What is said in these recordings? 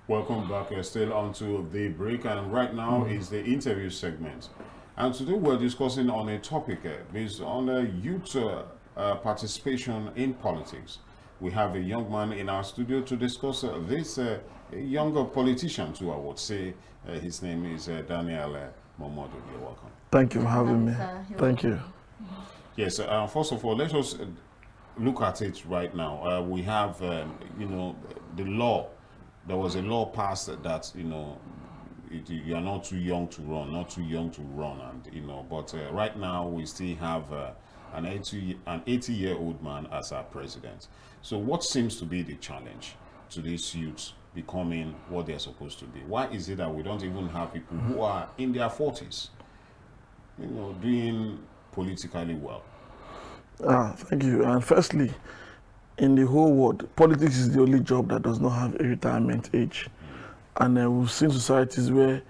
Welcome back. Still on to the break, and right now is the interview segment. And today we're discussing on a topic based on youth participation in politics. We have a young man in our studio to discuss this younger politician too, I would say. His name is Daniel Momodu. You're welcome. Thank you for having me. Thank you. Yes, first of all, let us look at it right now. We have, the law. There was a law passed that, you are not too young to run, and but right now we still have an 80-year-old man as our president. So what seems to be the challenge to these youths becoming what they're supposed to be? Why is it that we don't even have people who are in their 40s, doing politically well? Thank you. And firstly, in the whole world, politics is the only job that does not have a retirement age. And we've seen societies where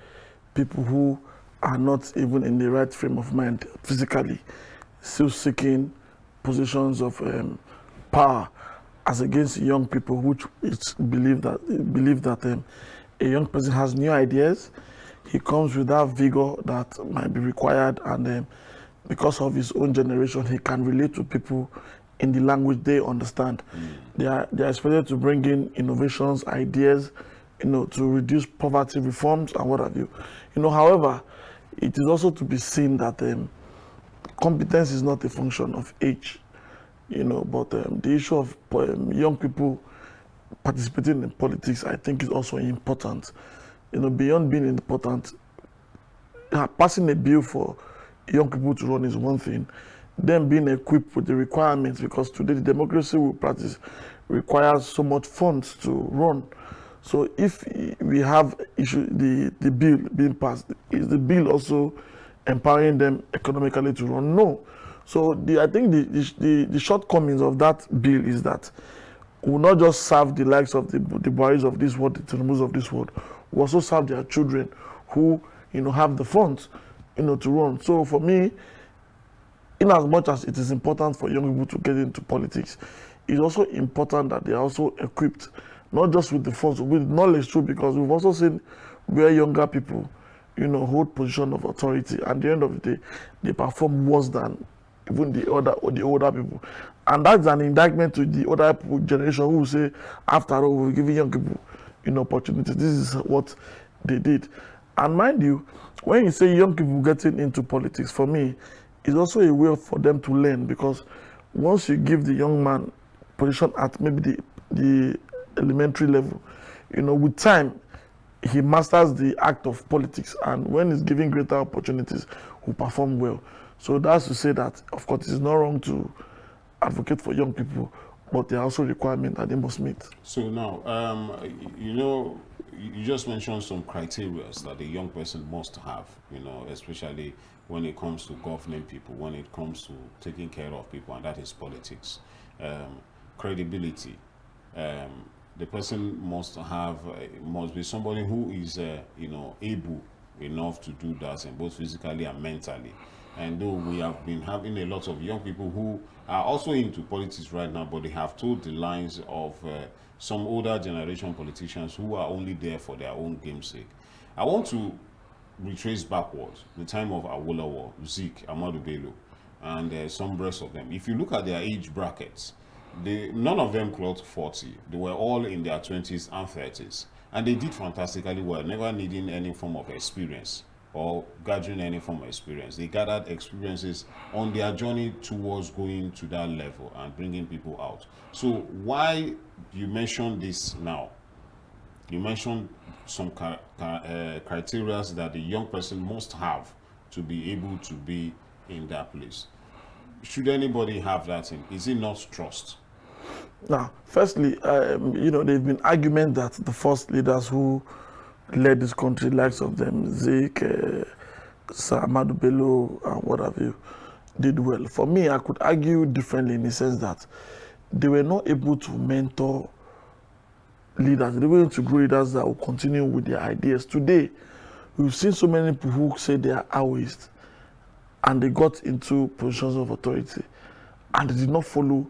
people who are not even in the right frame of mind physically still seeking positions of power as against young people, which believe that a young person has new ideas. He comes with that vigor that might be required, and because of his own generation, he can relate to people in the language they understand. They are expected to bring in innovations, ideas, to reduce poverty, reforms, and what have you. However, it is also to be seen that competence is not a function of age, but the issue of young people participating in politics, I think, is also important. Beyond being important, passing a bill for young people to run is one thing. Then being equipped with the requirements, because today the democracy we practice requires so much funds to run. So if we have the bill being passed, is the bill also empowering them economically to run? No. So I think the shortcomings of that bill is that we will not just serve the likes of the Buharis of this world, the Tinubus of this world, we also serve their children who have the funds to run. So for me, in as much as it is important for young people to get into politics, it's also important that they are also equipped, not just with the funds, with knowledge too, because we've also seen where younger people, hold position of authority. At the end of the day, they perform worse than even the older people. And that's an indictment to the older generation who will say, after all, we're giving young people opportunities. This is what they did. And mind you, when you say young people getting into politics, for me, it's also a way for them to learn, because once you give the young man position at maybe the elementary level, with time, he masters the act of politics, and when he's given greater opportunities, will perform well. So that's to say that, of course, it's not wrong to advocate for young people, but there are also requirements that they must meet. So now, you just mentioned some criteria that a young person must have, especially when it comes to governing people, when it comes to taking care of people, and that is politics. Credibility. The person must be somebody who is, able enough to do that, and both physically and mentally. And though we have been having a lot of young people who are also into politics right now, but they have told the lines of some older generation politicians who are only there for their own game's sake. I want to retrace backwards the time of Awolowo, Zik, Ahmadu Bello, and some rest of them. If you look at their age brackets, none of them clocked 40. They were all in their 20s and 30s, and they did fantastically well, never needing any form of experience or gathering any form of experience. They gathered experiences on their journey towards going to that level and bringing people out. So why you mention this now? You mentioned some criteria that the young person must have to be able to be in that place. Should anybody have that in? Is it not trust? Now, firstly, there've been arguments that the first leaders who led this country, likes of them, Zik, Sir Ahmadu Bello, and what have you, did well. For me, I could argue differently in the sense that they were not able to mentor leaders. They were able to grow leaders that will continue with their ideas. Today, we've seen so many people who say they are Aoists, and they got into positions of authority, and they did not follow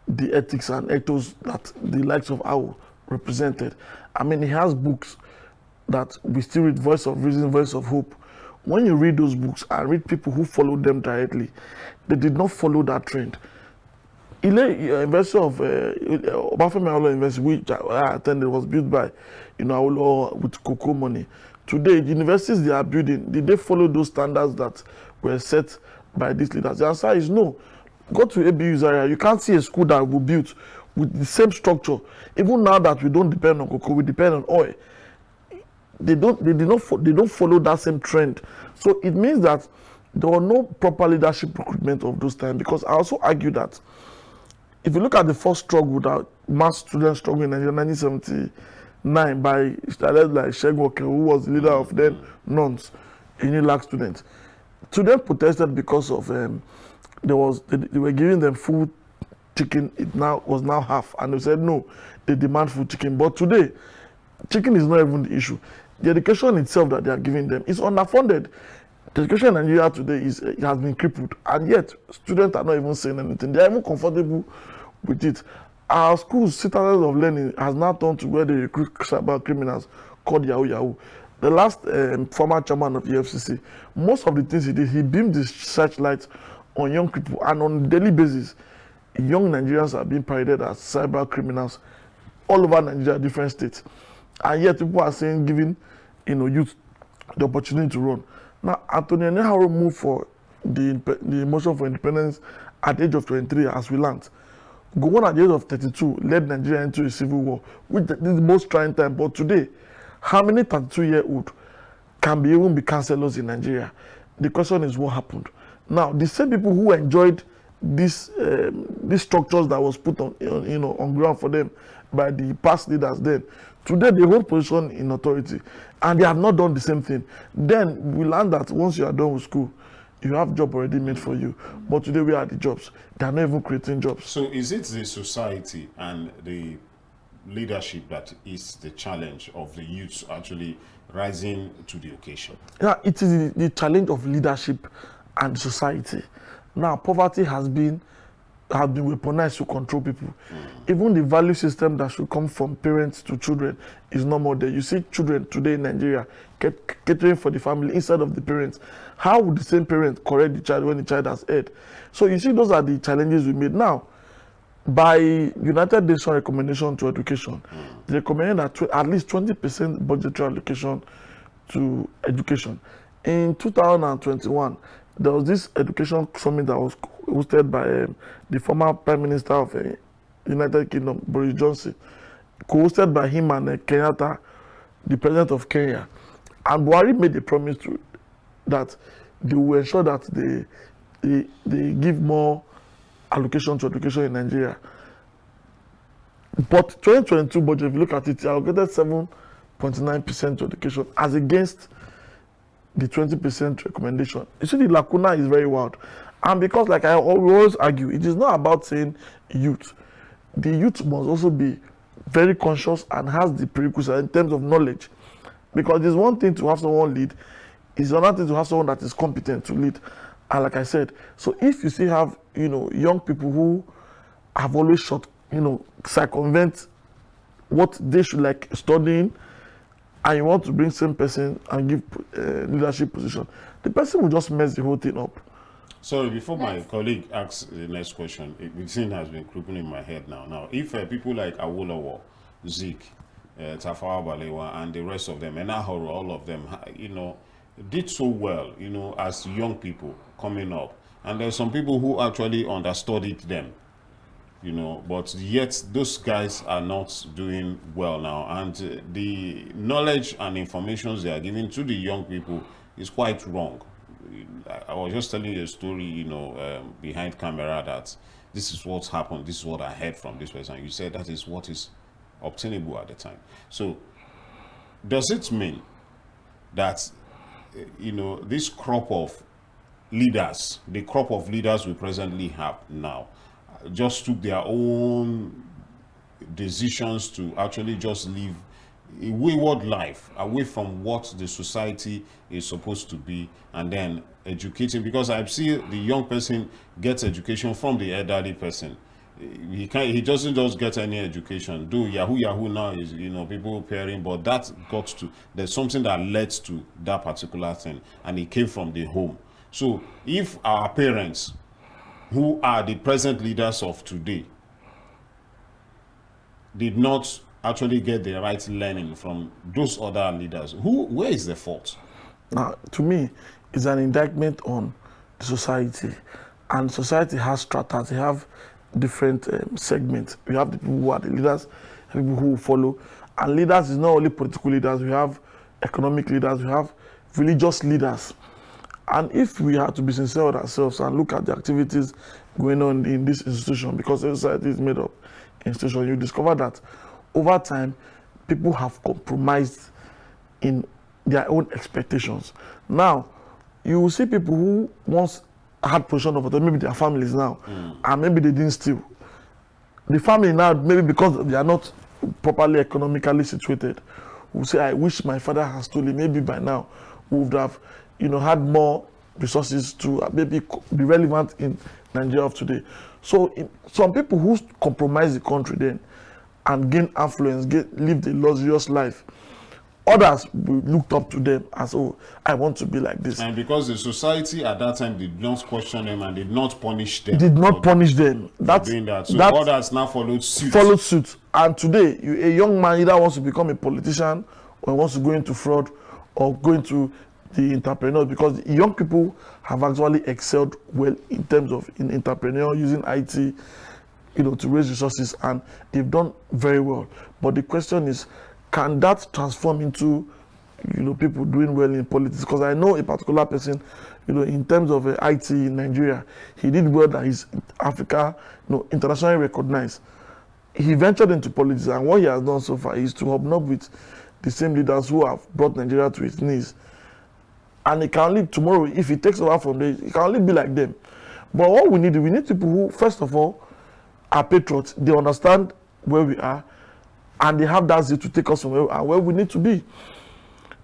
the ethics and ethos that the likes of Agbo represented. I mean, he has books that we still read, Voice of Reason, Voice of Hope. When you read those books and read people who followed them directly, they did not follow that trend. University of Obafemi Awolowo University, which I attended, was built by, Awolowo with cocoa money. Today, the universities they are building, did they follow those standards that were set by these leaders? The answer is no. Go to ABU Zaria, you can't see a school that will be built with the same structure. Even now that we don't depend on cocoa, we depend on oil. They don't follow that same trend. So it means that there was no proper leadership recruitment of those times. Because I also argue that if you look at the first struggle, that mass student struggle in Nigeria, 1979, by started like Segun, who was the leader of then nuns, Unilag students. Students protested because of they were giving them full chicken. It was now half, and they said no, they demand full chicken. But today, chicken is not even the issue. The education itself that they are giving them is underfunded. The education in Nigeria today it has been crippled, and yet students are not even saying anything. They are even comfortable with it. Our schools, citadels of learning, has now turned to where they recruit cyber criminals called Yahoo Yahoo. The last former chairman of the FCC, most of the things he did, he beamed the searchlight on young people, and on a daily basis, young Nigerians are being paraded as cyber criminals all over Nigeria, different states. And yet people are saying giving youth the opportunity to run. Now, Anthony Neharo moved for the motion for independence at the age of 23, as we learned. Gowon at the age of 32 led Nigeria into a civil war, which is the most trying time. But today, how many 32-year-olds can even be councillors in Nigeria? The question is what happened. Now, the same people who enjoyed these structures that was put on ground for them by the past leaders then, today they hold position in authority, and they have not done the same thing. Then we learn that once you are done with school, you have job already made for you. But today we are the jobs. They are not even creating jobs. So is it the society and the leadership that is the challenge of the youth actually rising to the occasion? Yeah, it is the challenge of leadership and society. Now, poverty has been weaponized to control people. Even the value system that should come from parents to children is no more there. You see children today in Nigeria catering for the family instead of the parents. How would the same parent correct the child when the child has erred? So you see, those are the challenges we made. Now, by United Nations recommendation to education, they recommend that at least 20% budgetary allocation to education. In 2021, there was this education summit that was hosted by the former Prime Minister of United Kingdom, Boris Johnson, co-hosted by him and Kenyatta, the President of Kenya. And Buhari made a promise that they will ensure that they give more allocation to education in Nigeria. But 2022 budget, if you look at it, they allocated 7.9% to education as against the 20% recommendation. You see, the lacuna is very wild. And because, like I always argue, it is not about saying youth. The youth must also be very conscious and has the prerequisite in terms of knowledge. Because it's one thing to have someone lead, it's another thing to have someone that is competent to lead. And like I said, so if you still have, young people who have always circumvent what they should like studying, and you want to bring same person and give leadership position, the person will just mess the whole thing up. Sorry, before my colleague asks the next question, the thing has been creeping in my head now. Now, if people like Awolowo, Zeke, Tafawa Balewa, and the rest of them, and Ahoro, all of them, did so well, as young people coming up, and there's some people who actually understudied them, but yet those guys are not doing well now, and the knowledge and information they are giving to the young people is quite wrong. I was just telling you a story, behind camera, that this is what's happened, this is what I heard from this person. You said that is what is obtainable at the time. So does it mean that this crop of leaders, the crop of leaders we presently have now, just took their own decisions to actually just live a wayward life away from what the society is supposed to be, and then educating? Because I see the young person gets education from the elderly person. he doesn't just get any education. Do Yahoo now is, people pairing, but there's something that led to that particular thing, and it came from the home. So if our parents, who are the present leaders of today, did not actually get the right learning from those other leaders, where is the fault? Now, to me, it's an indictment on the society, and society has stratas. They have different segments. We have the people who are the leaders, people who follow, and leaders is not only political leaders. We have economic leaders, we have religious leaders. And if we have to be sincere with ourselves and look at the activities going on in this institution, because the society is made up institution, you discover that over time, people have compromised in their own expectations. Now, you will see people who once had position of authority, maybe their families now, and maybe they didn't steal. The family now, maybe because they are not properly economically situated, will say, I wish my father had stolen. Maybe by now we would have, had more resources to maybe be relevant in Nigeria of today. So some people who compromise the country then and gain affluence, live the luxurious life, others looked up to them as, oh, I want to be like this. And because the society at that time did not question them and did not punish them. Did not punish them. Doing that. So others now followed suit. Followed suit. And today, a young man either wants to become a politician or wants to go into fraud or go into the entrepreneur, because the young people have actually excelled well in terms of entrepreneur, using IT, to raise resources, and they've done very well. But the question is, can that transform into, people doing well in politics? Because I know a particular person, in terms of IT in Nigeria, he did well that he's Africa, internationally recognized. He ventured into politics, and what he has done so far is to hobnob with the same leaders who have brought Nigeria to its knees. And it can only tomorrow, if he takes over from there, it can only be like them. But what we need people who, first of all, are patriots. They understand where we are, and they have that zeal to take us from where we need to be.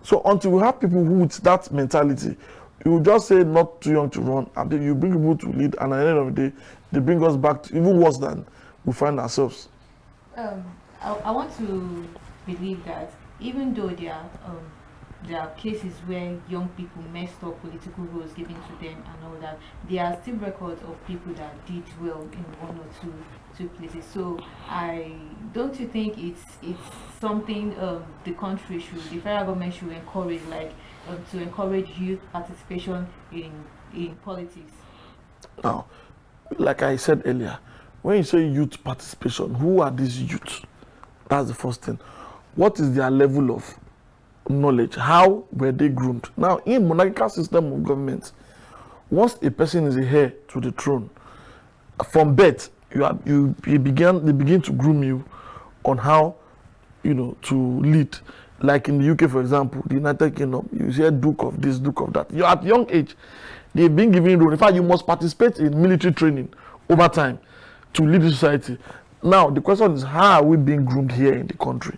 So until we have people who with that mentality, you just say not too young to run, and then you bring people to lead, and at the end of the day, they bring us back to even worse than we find ourselves. I want to believe that even though there are cases where young people messed up political roles given to them and all that, there are still records of people that did well in one or two places. So don't you think it's something the federal government should encourage, to encourage youth participation in politics? Now, like I said earlier, when you say youth participation, who are these youths? That's the first thing. What is their level of knowledge? How were they groomed? Now, in monarchical system of government, once a person is a heir to the throne, from birth, they begin to groom you on how, to lead. Like in the UK, for example, the United Kingdom, you hear Duke of this, Duke of that. You're at young age, they've been given role. In fact, you must participate in military training over time to lead the society. Now, the question is, how are we being groomed here in the country?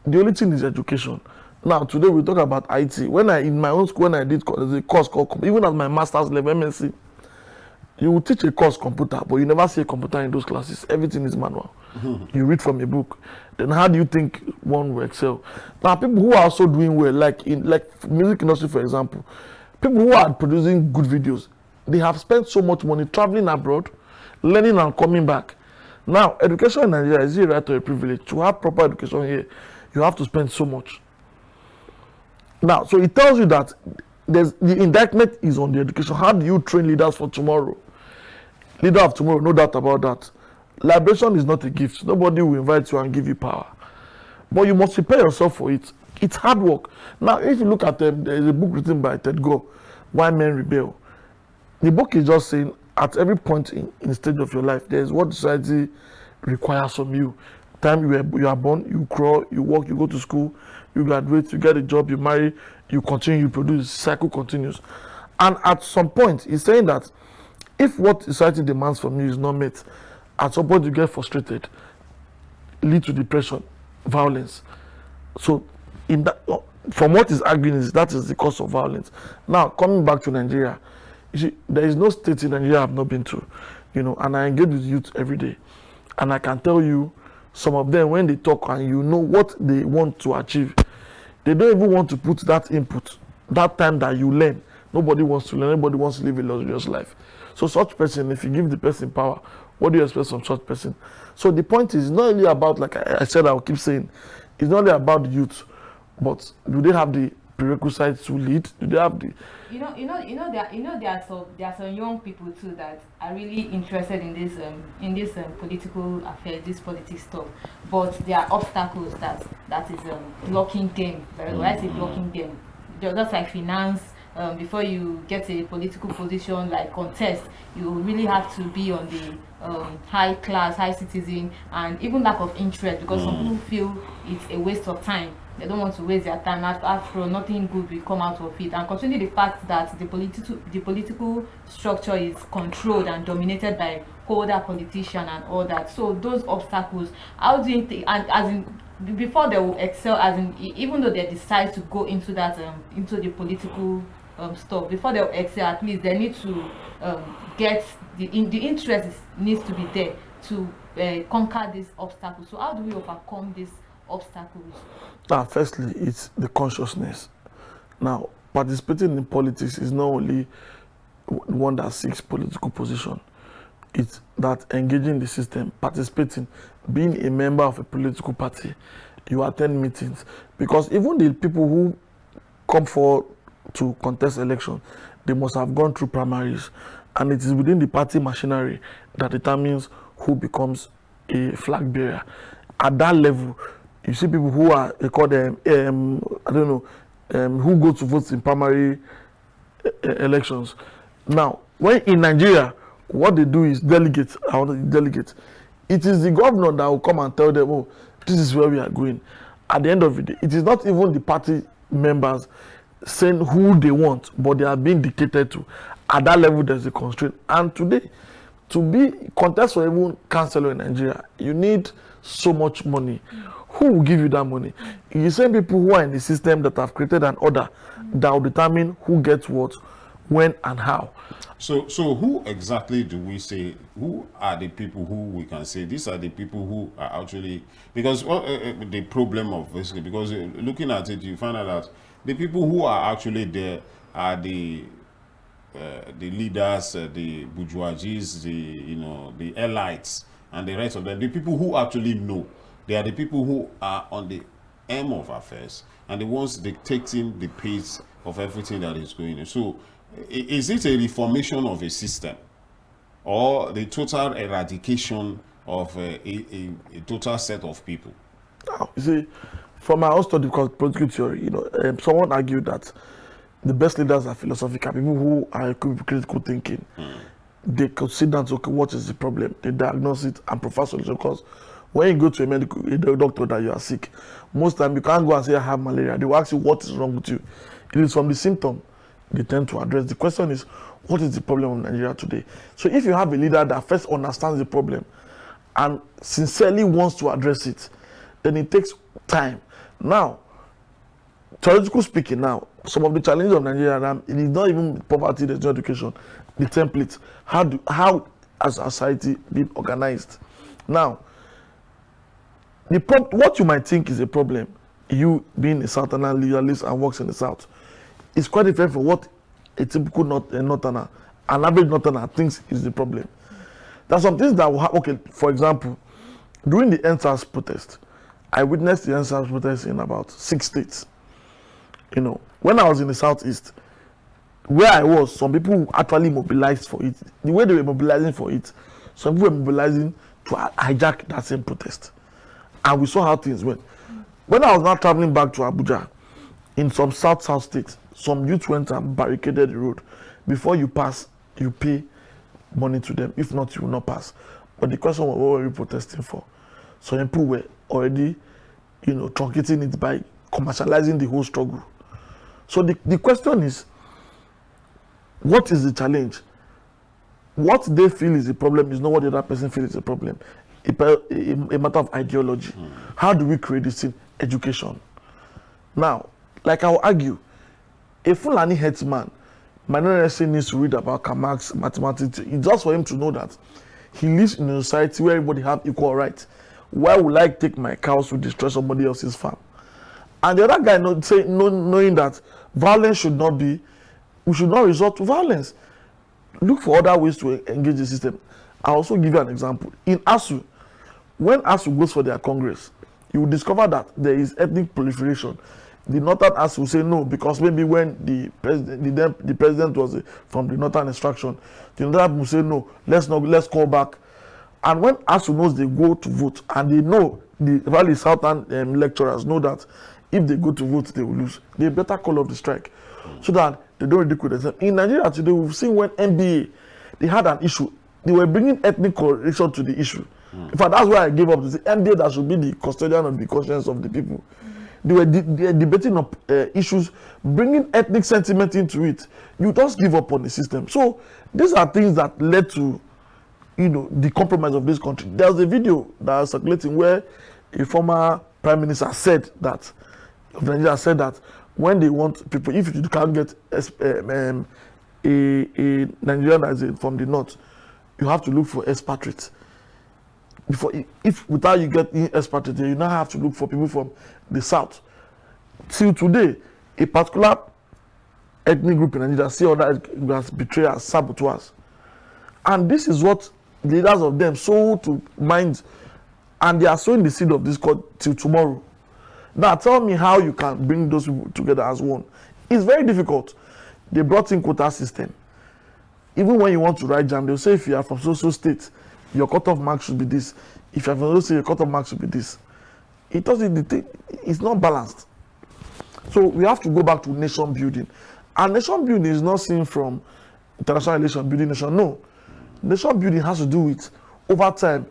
The only thing is education. Now, today we talk about IT. In my own school, when I did a course called, even at my master's level, MSc, you will teach a course computer, but you never see a computer in those classes. Everything is manual. You read from a book. Then how do you think one will excel? Now, people who are also doing well, like music industry, for example, people who are producing good videos, they have spent so much money traveling abroad, learning and coming back. Now, education in Nigeria is a right or a privilege. To have proper education here, you have to spend so much. Now, so it tells you that the indictment is on the education. How do you train leaders for tomorrow? Leader of tomorrow, no doubt about that. Liberation is not a gift. Nobody will invite you and give you power. But you must prepare yourself for it. It's hard work. Now, if you look at them, there is a book written by Ted Gore, Why Men Rebel. The book is just saying, at every point in the stage of your life, there is what society requires from you. Time you are born, you crawl, you walk, you go to school, you graduate, you get a job, you marry, you continue, you produce, the cycle continues. And at some point, he's saying that if what society demands from you is not met, at some point you get frustrated, lead to depression, violence. So, from what he's arguing is that is the cause of violence. Now, coming back to Nigeria, you see, there is no state in Nigeria I've not been to, and I engage with youth every day. And I can tell you, some of them, when they talk and you know what they want to achieve, they don't even want to put that input, that time that you learn. Nobody wants to learn, nobody wants to live a luxurious life. So such person, if you give the person power, what do you expect from such person? So the point is not only about, like I said, I'll keep saying, it's not only about the youth, but do they have the prerequisites to lead? Do they have the there are some young people too that are really interested in this political affairs, this politics stuff, but there are obstacles that is blocking them. When I say blocking them, just like finance. Before you get a political position like contest, you really have to be on the high class, high citizen, and even lack of interest, because some people feel it's a waste of time. They don't want to waste their time. After all, nothing good will come out of it. And considering the fact that the political structure is controlled and dominated by older politicians and all that, so those obstacles, how do you think, and as in before they will excel, as in even though they decide to go into that into the political stuff, before they will excel, at least they need to get the interest needs to be there to conquer these obstacles. So how do we overcome these obstacles? Now, firstly, it's the consciousness. Now, participating in politics is not only one that seeks political position. It's that engaging the system, participating, being a member of a political party, you attend meetings. Because even the people who come forward to contest election, they must have gone through primaries. And it is within the party machinery that determines who becomes a flag bearer. At that level, you see people who are, they call them, I don't know, who go to vote in primary elections. Now, when in Nigeria, what they do is delegate. It is the governor that will come and tell them, oh, this is where we are going. At the end of the day, it is not even the party members saying who they want, but they are being dictated to. At that level, there's a constraint. And today, to be contest for even councillor in Nigeria, you need so much money. Who will give you that money? It's the same people who are in the system that have created an order that will determine who gets what, when, and how. So who exactly do we say, who are the people who we can say these are the people who are actually, because the problem of basically, because looking at it, you find out that the people who are actually there are the leaders, the bourgeoisies, the elites, and the rest of them. The people who actually know, they are the people who are on the aim of affairs and the ones dictating the pace of everything that is going on. So, is it a reformation of a system, or the total eradication of a total set of people? Now, you see, from my own study, because political theory, someone argued that the best leaders are philosophical, people who are critical thinking. They consider, okay, what is the problem? They diagnose it and provide solution. Because when you go to a doctor that you are sick, most time you can't go and say I have malaria. They will ask you what is wrong with you. It is from the symptom they tend to address. The question is, what is the problem of Nigeria today? So if you have a leader that first understands the problem and sincerely wants to address it, then it takes time. Now, theoretically speaking, now some of the challenges of Nigeria, it is not even poverty, there's no education, the template, how as a society being organized. Now, what you might think is a problem, you being a Southerner leaderless and works in the South, is quite different from what a typical Northerner, an average Northerner thinks is the problem. There are some things that will happen. Okay, for example, during the NSAS protest, I witnessed the NSAS protest in about 6 states. When I was in the Southeast, where I was, some people actually mobilized for it. The way they were mobilizing for it, some people were mobilizing to hijack that same protest. And we saw how things went. When I was now traveling back to Abuja, in some South states, some youth went and barricaded the road. Before you pass, you pay money to them. If not, you will not pass. But the question was, what were you protesting for? Some people were already, truncating it by commercializing the whole struggle. So the question is, what is the challenge? What they feel is a problem is not what the other person feels is a problem. A matter of ideology. How do we create this in education? Now, like I will argue, a Fulani headsman might not necessarily need to read about Marx, mathematics. It's just for him to know that he lives in a society where everybody have equal rights. Why would I take my cows to destroy somebody else's farm? And the other guy knowing that violence should not be, we should not resort to violence. Look for other ways to engage the system. I'll also give you an example. In ASU, when ASU goes for their Congress, you will discover that there is ethnic proliferation. The Northern ASU will say no, because maybe when the president was from the Northern extraction, the Northern will say no, let's call back. And when ASU knows they go to vote, and they know the Valley Southern lecturers know that if they go to vote, they will lose, they better call off the strike so that they don't ridicule themselves. In Nigeria today, we've seen when NBA, they had an issue, they were bringing ethnic correlation to the issue. In fact, that's why I gave up to the NBA that should be the custodian of the conscience of the people. They were debating on issues, bringing ethnic sentiment into it. You just give up on the system. So these are things that led to, the compromise of this country. There was a video that was circulating where a former prime minister said that, of Nigeria said that when they want people, if you can't get a Nigerian that is from the north, you have to look for expatriates. If without you getting expatriates, you now have to look for people from the south. Till today, a particular ethnic group in Nigeria see other groups betrayers, saboteurs. And this is what leaders of them sow to minds, and they are sowing the seed of this court till tomorrow. Now tell me how you can bring those people together as one. It's very difficult. They brought in quota system. Even when you want to write jam, they'll say if you are from so state, your cutoff mark should be this. If you are from so, your cutoff mark should be this. It's not balanced. So we have to go back to nation building. And nation building is not seen from international relation building nation. No. Nation building has to do with over time.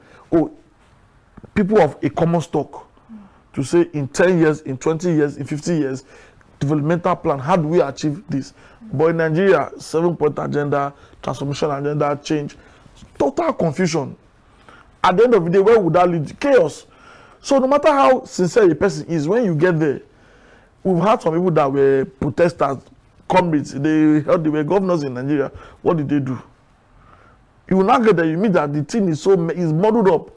People of a common stock. To say in 10 years, in 20 years, in 50 years, developmental plan, how do we achieve this? But in Nigeria, 7-point agenda, transformation agenda, change, total confusion. At the end of the day, where would that lead to? Chaos. So no matter how sincere a person is, when you get there, we've had some people that were protesters, comrades, they were governors in Nigeria. What did they do? You will not get there, you mean that the thing is muddled up.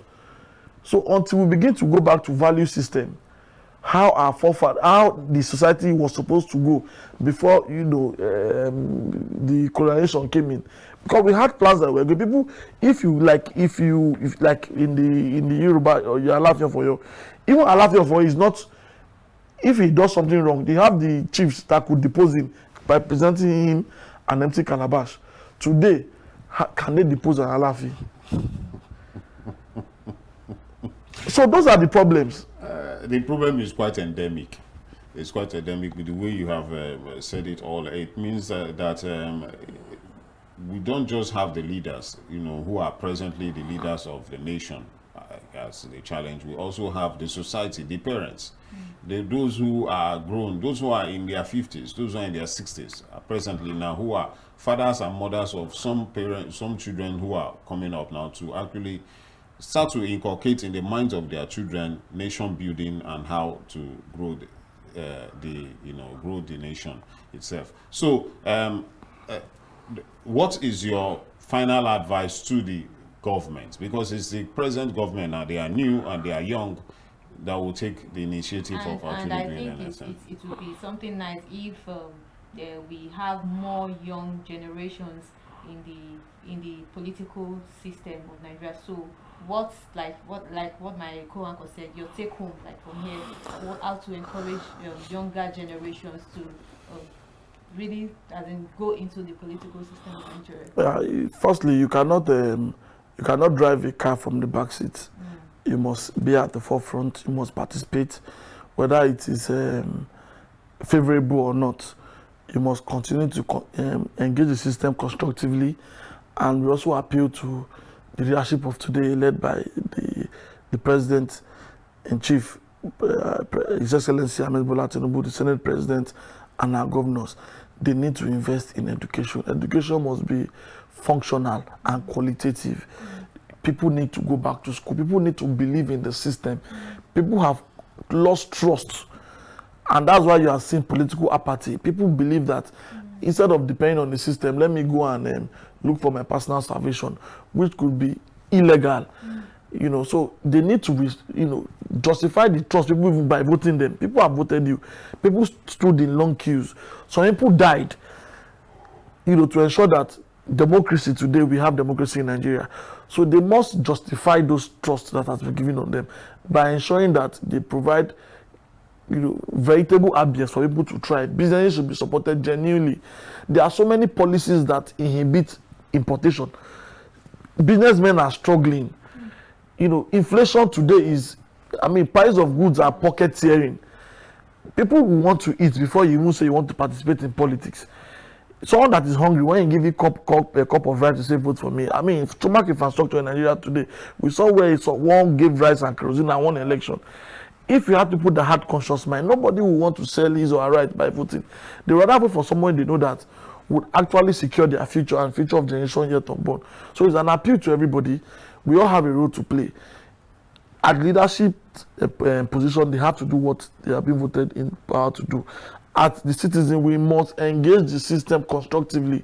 So until we begin to go back to value system, how our forefathers, how the society was supposed to go before the colonization came in, because we had plans that were good. People, if you like in the Yoruba or you are laughing for you, even laughing for is not. If he does something wrong, they have the chiefs that could depose him by presenting him an empty calabash. Today, can they depose an Alafi? So those are the problems. The problem is quite endemic. It's quite endemic with the way you have said it all. It means that we don't just have the leaders, who are presently the leaders of the nation as the challenge. We also have the society, the parents, those who are grown, those who are in their 50s, those who are in their 60s, presently now, who are fathers and mothers of some parents, some children who are coming up now to actually start to inculcate in the minds of their children nation building and how to grow grow the nation itself. So what is your final advice to the government? Because it's the present government now, they are new and they are young, that will take the initiative of actually doing anything. It would be something nice if we have more young generations in the political system of Nigeria. So what my co-anchor said, your take home from here, how to encourage younger generations to really go into the political system of Nigeria. Firstly, you cannot drive a car from the back seat. You must be at the forefront. You must participate, whether it is favorable or not. You must continue to engage the system constructively, and we also appeal to the leadership of today, led by the President in Chief, His Excellency Ahmed Bola Tinubu, the Senate President, and our governors. They need to invest in education. Education must be functional and qualitative. People need to go back to school. People need to believe in the system. People have lost trust. And that's why you are seeing political apathy. People believe that instead of depending on the system, let me go and look for my personal salvation, which could be illegal. You know, so they need to, you know, justify the trust people even by voting them. People have voted you. People stood in long queues. Some people died, you know, to ensure that democracy today, we have democracy in Nigeria. So they must justify those trusts that has been given on them by ensuring that they provide, you know, veritable ambience for people to try. Businesses should be supported genuinely. There are so many policies that inhibit importation. Businessmen are struggling. You know, inflation today is, I mean, price of goods are pocket tearing. People will want to eat before you even say you want to participate in politics. Someone that is hungry, when you give you a cup of rice to say vote for me. I mean, stomach infrastructure in Nigeria today, we saw where one gave rice and kerosene and won election. If you have to put the hard conscious mind, nobody will want to sell his or her right by voting. They rather vote for someone they know that would actually secure their future and future of generation yet unborn. So it's an appeal to everybody. We all have a role to play. At leadership position, they have to do what they have been voted in power to do. At the citizen, we must engage the system constructively.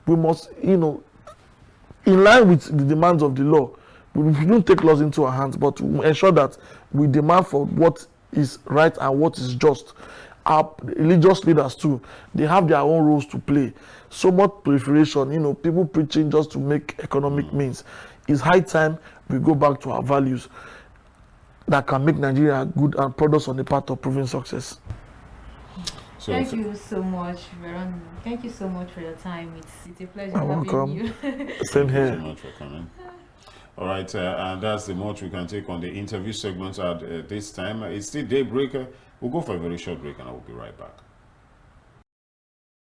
We must, you know, in line with the demands of the law. We don't take laws into our hands, but we ensure that we demand for what is right and what is just. Our religious leaders too, they have their own roles to play. So much proliferation, you know, people preaching just to make economic means. It's high time we go back to our values that can make Nigeria good and put us on the path of proving success. So thank you so much, Veron. Thank you so much for your time. It's a pleasure having welcome. You. Same here. Thank you so much for coming. All right, and that's the much we can take on the interview segments at this time. It's still Daybreak. We'll go for a very short break and I will be right back.